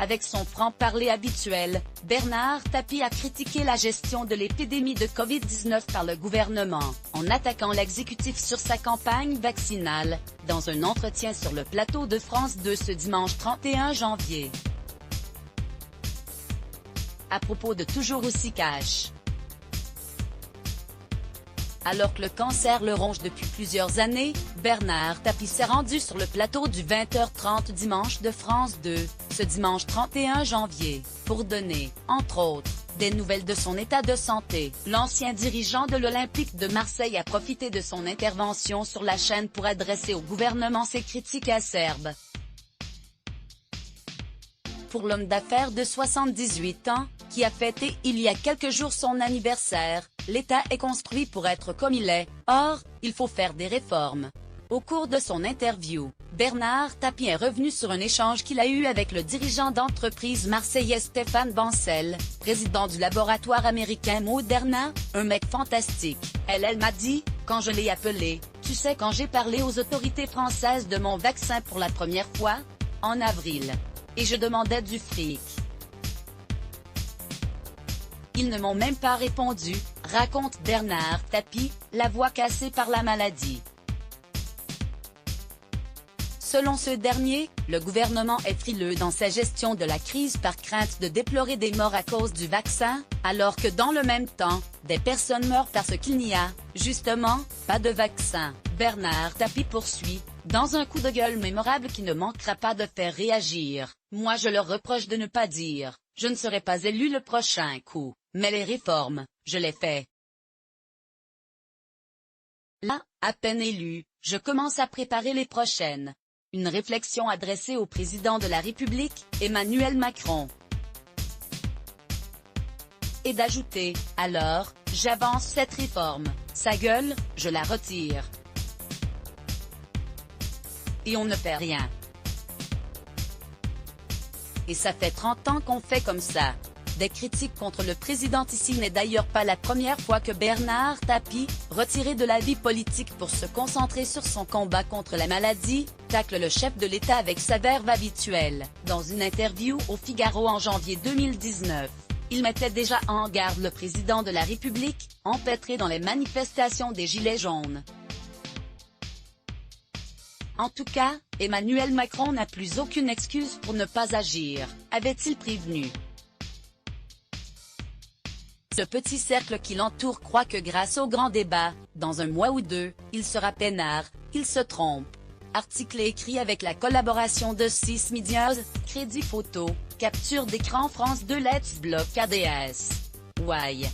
Avec son franc-parler habituel, Bernard Tapie a critiqué la gestion de l'épidémie de Covid-19 par le gouvernement, en attaquant l'exécutif sur sa campagne vaccinale, dans un entretien sur le plateau de France 2 ce dimanche 31 janvier. À propos de Toujours aussi cash. Alors que le cancer le ronge depuis plusieurs années, Bernard Tapie s'est rendu sur le plateau du 20h30 dimanche de France 2, ce dimanche 31 janvier, pour donner, entre autres, des nouvelles de son état de santé. L'ancien dirigeant de l'Olympique de Marseille a profité de son intervention sur la chaîne pour adresser au gouvernement ses critiques acerbes. Pour l'homme d'affaires de 78 ans, qui a fêté il y a quelques jours son anniversaire, l'État est construit pour être comme il est, or, il faut faire des réformes. Au cours de son interview, Bernard Tapie est revenu sur un échange qu'il a eu avec le dirigeant d'entreprise marseillais Stéphane Bancel, président du laboratoire américain Moderna, un mec fantastique. Elle m'a dit, quand je l'ai appelé, tu sais quand j'ai parlé aux autorités françaises de mon vaccin pour la première fois, en avril. Et je demandais du fric. Ils ne m'ont même pas répondu, raconte Bernard Tapie, la voix cassée par la maladie. Selon ce dernier, le gouvernement est frileux dans sa gestion de la crise par crainte de déplorer des morts à cause du vaccin, alors que dans le même temps, des personnes meurent parce qu'il n'y a, justement, pas de vaccin. Bernard Tapie poursuit, dans un coup de gueule mémorable qui ne manquera pas de faire réagir. Moi je leur reproche de ne pas dire, je ne serai pas élu le prochain coup, mais les réformes, je les fais. Là, à peine élu, je commence à préparer les prochaines. Une réflexion adressée au président de la République, Emmanuel Macron. Et d'ajouter, alors, j'avance cette réforme, sa gueule, je la retire. Et on ne fait rien. Et ça fait 30 ans qu'on fait comme ça. Des critiques contre le président ici n'est d'ailleurs pas la première fois que Bernard Tapie, retiré de la vie politique pour se concentrer sur son combat contre la maladie, tacle le chef de l'État avec sa verve habituelle. Dans une interview au Figaro en janvier 2019, il mettait déjà en garde le président de la République, empêtré dans les manifestations des Gilets jaunes. En tout cas, Emmanuel Macron n'a plus aucune excuse pour ne pas agir, avait-il prévenu. Ce petit cercle qui l'entoure croit que grâce au grand débat, dans un mois ou deux, il sera peinard, il se trompe. Article écrit avec la collaboration de 6 Medias, Crédit Photo, capture d'écran France 2 Let's Block ADS. Why?